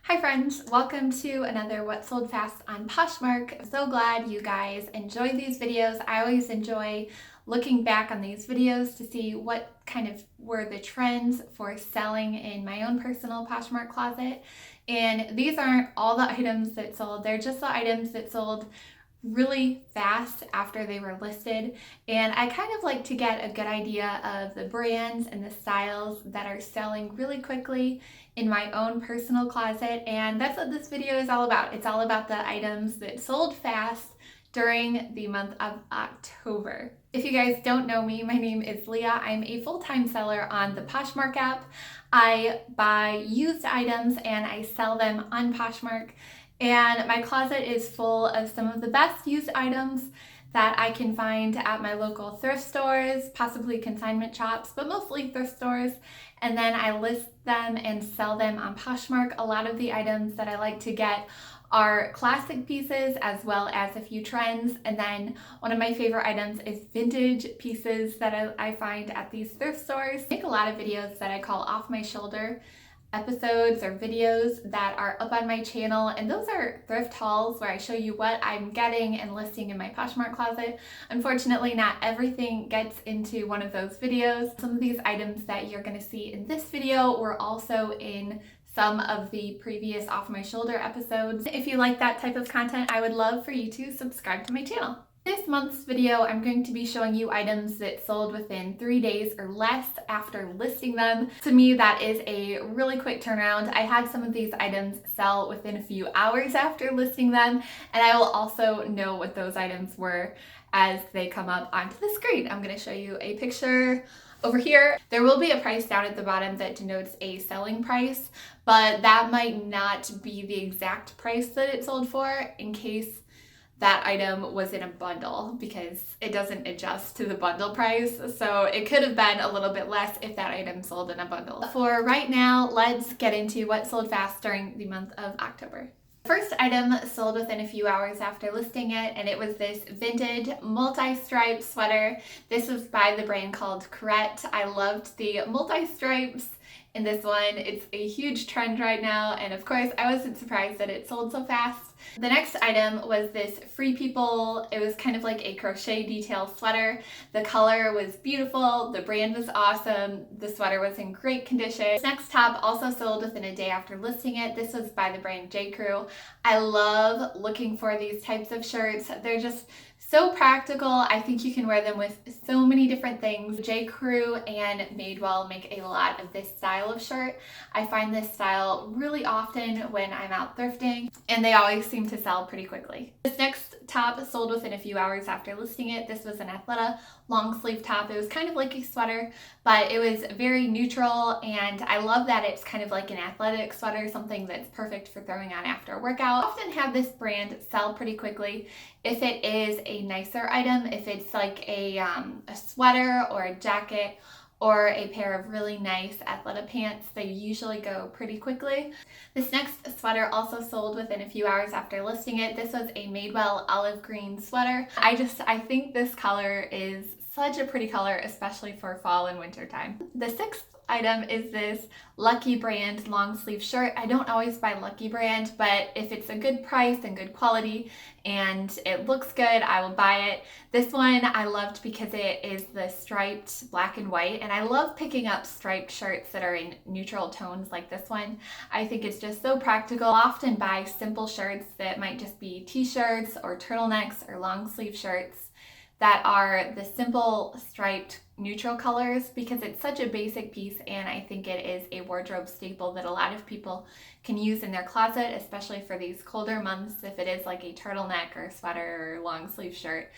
Hi friends, welcome to another What Sold Fast on Poshmark. I'm so glad you guys enjoy these videos. I always enjoy looking back on these videos to see what kind of were the trends for selling in my own personal Poshmark closet. And these aren't all the items that sold, they're just the items that sold really fast after they were listed, and I kind of like to get a good idea of the brands and the styles that are selling really quickly in my own personal closet, and that's what this video is all about. It's all about the items that sold fast during the month of October. If you guys don't know me, my name is Leah. I'm a full-time seller on the Poshmark app. I buy used items and I sell them on Poshmark. And my closet is full of some of the best used items that I can find at my local thrift stores, possibly consignment shops, but mostly thrift stores. And then I list them and sell them on Poshmark. A lot of the items that I like to get are classic pieces as well as a few trends. And then one of my favorite items is vintage pieces that I find at these thrift stores. I make a lot of videos that I call off my shoulder episodes or videos that are up on my channel, and those are thrift hauls where I show you what I'm getting and listing in my Poshmark closet. Unfortunately, not everything gets into one of those videos. Some of these items that you're going to see in this video were also in some of the previous off my shoulder episodes. If you like that type of content, I would love for you to subscribe to my channel. This month's video, I'm going to be showing you items that sold within 3 days or less after listing them. To me, that is a really quick turnaround. I had some of these items sell within a few hours after listing them, and I will also know what those items were as they come up onto the screen. I'm going to show you a picture over here. There will be a price down at the bottom that denotes a selling price, but that might not be the exact price that it sold for in case that item was in a bundle, because it doesn't adjust to the bundle price. So it could have been a little bit less if that item sold in a bundle. For right now, let's get into what sold fast during the month of October. First item sold within a few hours after listing it, and it was this vintage multi-stripe sweater. This was by the brand called Corette. I loved the multi-stripes in this one. It's a huge trend right now, and of course I wasn't surprised that it sold so fast. The next item was this Free People. It was kind of like a crochet detail sweater. The color was beautiful, the brand was awesome, the sweater was in great condition. This next top also sold within a day after listing it. This was by the brand J. Crew. I love looking for these types of shirts. They're just so practical. I think you can wear them with so many different things. J. Crew and Madewell make a lot of this style of shirt. I find this style really often when I'm out thrifting, and they always seem to sell pretty quickly. This next top sold within a few hours after listing it. This was an Athleta long sleeve top. It was kind of like a sweater, but it was very neutral, and I love that it's kind of like an athletic sweater, something that's perfect for throwing on after a workout. I often have this brand sell pretty quickly if it is a nicer item, if it's like a sweater or a jacket or a pair of really nice Athleta pants. They usually go pretty quickly. This next sweater also sold within a few hours after listing it. This was a Madewell olive green sweater. I think this color is such a pretty color, especially for fall and winter time. The sixth item is this Lucky brand long sleeve shirt. I don't always buy Lucky brand, but if it's a good price and good quality and it looks good, I will buy it. This one I loved because it is the striped black and white, and I love picking up striped shirts that are in neutral tones like this one. I think it's just so practical. I'll often buy simple shirts that might just be t-shirts or turtlenecks or long sleeve shirts that are the simple striped neutral colors, because it's such a basic piece, and I think it is a wardrobe staple that a lot of people can use in their closet, especially for these colder months if it is like a turtleneck or sweater or long sleeve shirt.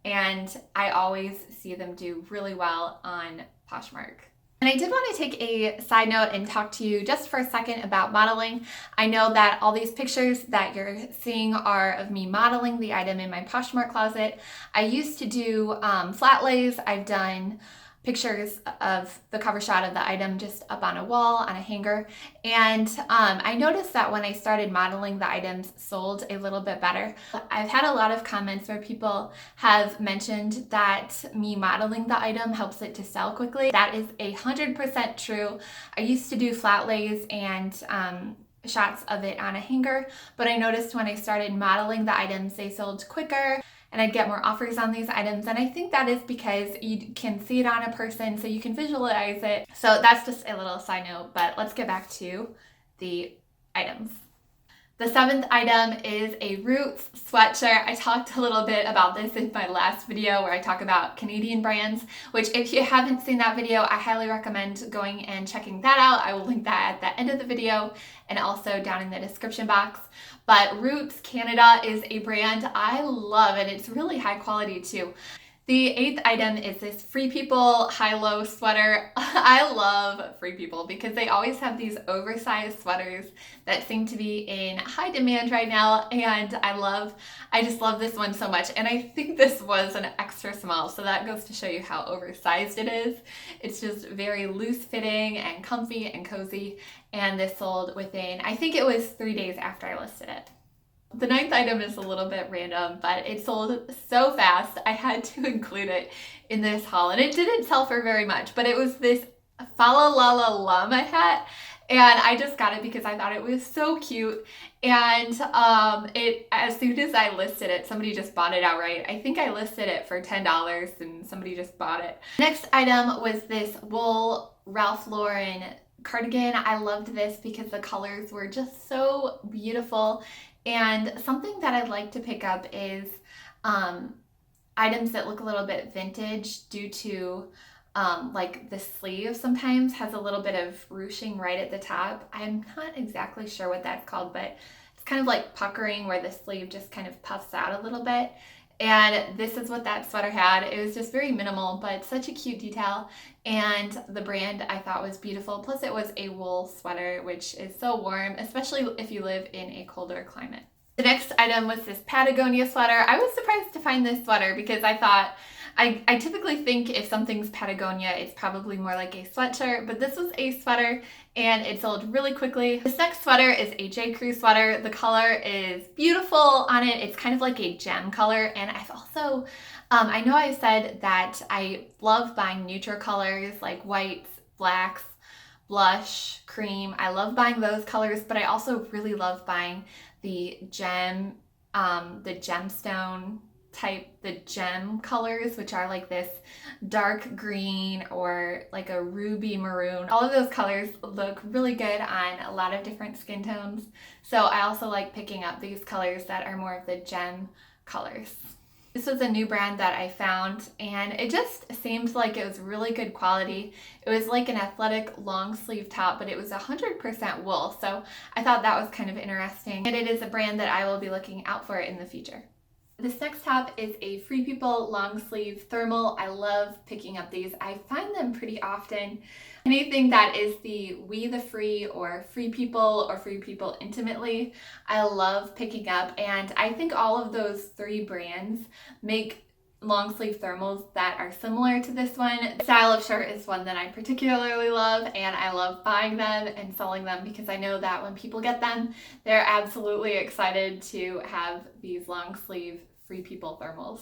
And I always see them do really well on Poshmark. And I did want to take a side note and talk to you just for a second about modeling. I know that all these pictures that you're seeing are of me modeling the item in my Poshmark closet. I used to do flat lays. I've done pictures of the cover shot of the item just up on a wall, on a hanger. And I noticed that when I started modeling, the items sold a little bit better. I've had a lot of comments where people have mentioned that me modeling the item helps it to sell quickly. That is 100% true. I used to do flat lays, and shots of it on a hanger, but I noticed when I started modeling the items, they sold quicker and I'd get more offers on these items. And I think that is because you can see it on a person, so you can visualize it. So that's just a little side note, but let's get back to the items. The 7th item is a Roots sweatshirt. I talked a little bit about this in my last video where I talk about Canadian brands, which if you haven't seen that video, I highly recommend going and checking that out. I will link that at the end of the video and also down in the description box. But Roots Canada is a brand I love, and it's really high quality too. The 8th item is this Free People high-low sweater. I love Free People because they always have these oversized sweaters that seem to be in high demand right now, and I just love this one so much. And I think this was an extra small, so that goes to show you how oversized it is. It's just very loose fitting and comfy and cozy, and this sold within, I think it was 3 days after I listed it. The 9th item is a little bit random, but it sold so fast, I had to include it in this haul. And it didn't sell for very much, but it was this Fala Lala llama hat. And I just got it because I thought it was so cute. And as soon as I listed it, somebody just bought it outright. I think I listed it for $10 and somebody just bought it. Next item was this wool Ralph Lauren cardigan. I loved this because the colors were just so beautiful. And something that I'd like to pick up is items that look a little bit vintage due to like the sleeve sometimes has a little bit of ruching right at the top. I'm not exactly sure what that's called, but it's kind of like puckering where the sleeve just kind of puffs out a little bit. And this is what that sweater had. It was just very minimal, but such a cute detail. And the brand I thought was beautiful. Plus it was a wool sweater, which is so warm, especially if you live in a colder climate. The next item was this Patagonia sweater. I was surprised to find this sweater because I thought, I typically think if something's Patagonia, it's probably more like a sweatshirt, but this was a sweater and it sold really quickly. This next sweater is a J. Crew sweater. The color is beautiful on it. It's kind of like a gem color, and I've also, I know I said that I love buying neutral colors like whites, blacks, blush, cream. I love buying those colors, but I also really love buying the gemstone type, the gem colors, which are like this dark green or like a ruby maroon. All of those colors look really good on a lot of different skin tones. So I also like picking up these colors that are more of the gem colors. This was a new brand that I found, and it just seemed like it was really good quality. It was like an athletic long sleeve top, but it was 100% wool. So I thought that was kind of interesting. And it is a brand that I will be looking out for in the future. This next top is a Free People long sleeve thermal. I love picking up these. I find them pretty often. Anything that is the We the Free or Free People or Free People Intimately, I love picking up. And I think all of those 3 brands make long sleeve thermals that are similar to this one. The style of shirt is one that I particularly love, and I love buying them and selling them because I know that when people get them, they're absolutely excited to have these long sleeve Free People thermals.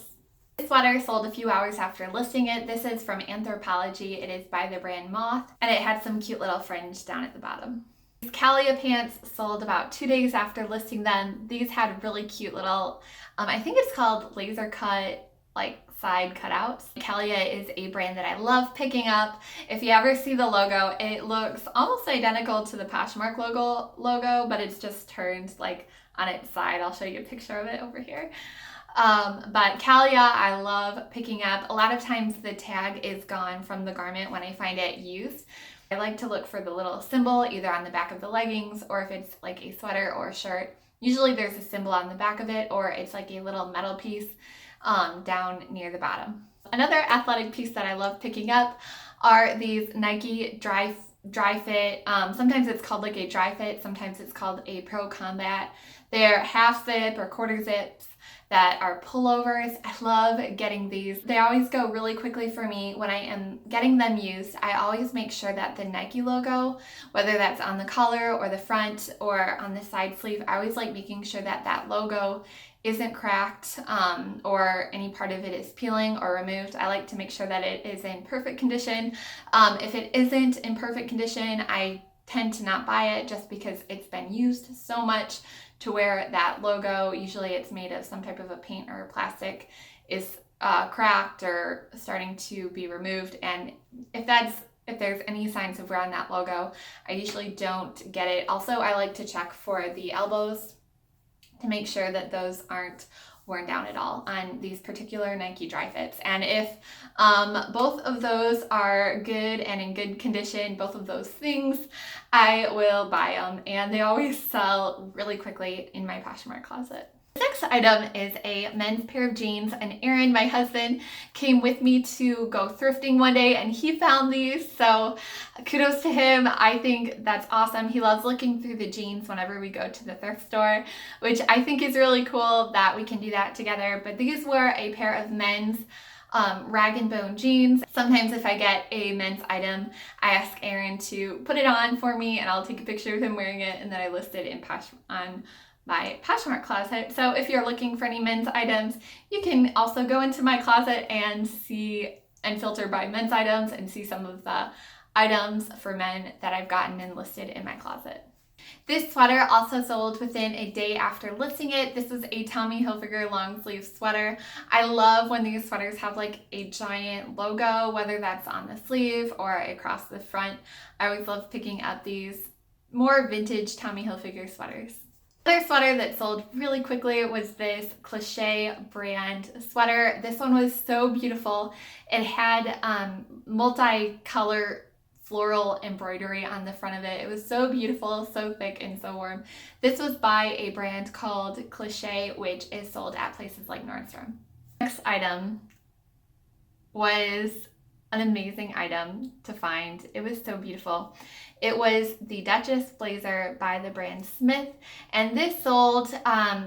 This sweater sold a few hours after listing it. This is from Anthropology. It is by the brand Moth, and it had some cute little fringe down at the bottom. These Calia pants sold about 2 days after listing them. These had really cute little, I think it's called laser cut, like side cutouts. Calia is a brand that I love picking up. If you ever see the logo, it looks almost identical to the Poshmark logo, but it's just turned like on its side. I'll show you a picture of it over here. But Calia, I love picking up. A lot of times the tag is gone from the garment when I find it used. I like to look for the little symbol either on the back of the leggings, or if it's like a sweater or a shirt, usually there's a symbol on the back of it, or it's like a little metal piece down near the bottom. Another athletic piece that I love picking up are these Nike dry fit. Sometimes it's called like a dry fit, sometimes it's called a pro combat. They're half zip or quarter zips that are pullovers. I love getting these. They always go really quickly for me. When I am getting them used, I always make sure that the Nike logo, whether that's on the collar or the front or on the side sleeve, I always like making sure that that logo isn't cracked or any part of it is peeling or removed. I like to make sure that it is in perfect condition. If it isn't in perfect condition, I tend to not buy it just because it's been used so much to where that logo, usually it's made of some type of a paint or plastic, is cracked or starting to be removed. And if there's any signs of wear on that logo, I usually don't get it. Also, I like to check for the elbows to make sure that those aren't worn down at all on these particular Nike dry fits. And if both of those are good and in good condition, both of those things, I will buy them, and they always sell really quickly in my Poshmark closet. The next item is a men's pair of jeans, and Aaron, my husband, came with me to go thrifting one day and he found these, so kudos to him. I think that's awesome. He loves looking through the jeans whenever we go to the thrift store, which I think is really cool that we can do that together. But these were a pair of men's rag and bone jeans. Sometimes if I get a men's item, I ask Aaron to put it on for me and I'll take a picture of him wearing it, and then I list it on my Poshmark closet. So if you're looking for any men's items, you can also go into my closet and see and filter by men's items and see some of the items for men that I've gotten and listed in my closet. This sweater also sold within a day after listing it. This is a Tommy Hilfiger long sleeve sweater. I love when these sweaters have like a giant logo, whether that's on the sleeve or across the front. I always love picking up these more vintage Tommy Hilfiger sweaters. Another sweater that sold really quickly was this Cliche brand sweater. This one was so beautiful. It had multicolor floral embroidery on the front of it. It was so beautiful, so thick, and so warm. This was by a brand called Cliche, which is sold at places like Nordstrom. Next item was an amazing item to find. It was so beautiful. It was the Duchess blazer by the brand Smith, and this sold,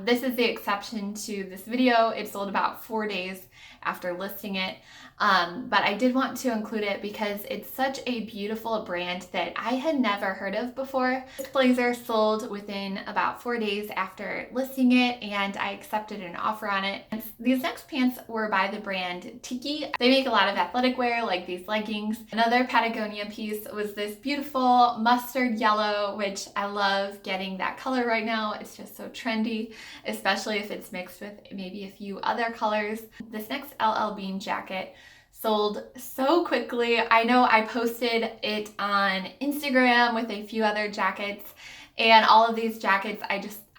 this is the exception to this video. It sold about 4 days after listing it, but I did want to include it because it's such a beautiful brand that I had never heard of before. This blazer sold within about 4 days after listing it, and I accepted an offer on it. And these next pants were by the brand Tiki. They make a lot of athletic wear like these leggings. Another Patagonia piece was this beautiful mustard yellow, which I love getting that color right now. It's just so trendy, especially if it's mixed with maybe a few other colors. This next LL Bean jacket sold so quickly. I know I posted it on Instagram with a few other jackets, and all of these jackets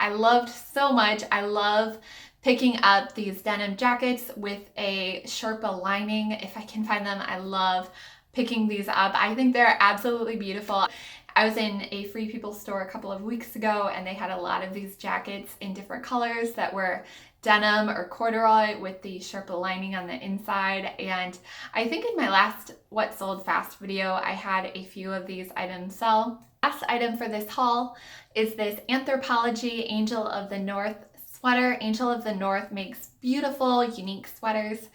I loved so much. I love picking up these denim jackets with a Sherpa lining. If I can find them, I love picking these up. I think they're absolutely beautiful. I was in a Free People store a couple of weeks ago, and they had a lot of these jackets in different colors that were denim or corduroy with the Sherpa lining on the inside. And I think in my last What Sold Fast video, I had a few of these items sell. Last item for this haul is this Anthropologie Angel of the North sweater. Angel of the North makes beautiful, unique sweaters,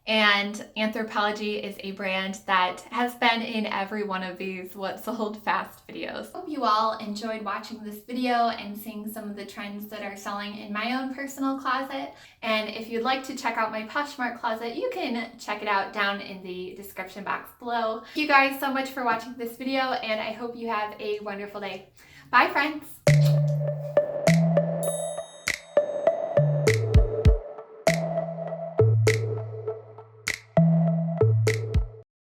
and Anthropologie is a brand that has been in every one of these What Sold Fast videos. Hope you all enjoyed watching this video and seeing some of the trends that are selling in my own personal closet. And if you'd like to check out my Poshmark closet, you can check it out down in the description box below. Thank you guys so much for watching this video, and I hope you have a wonderful day. Bye, friends!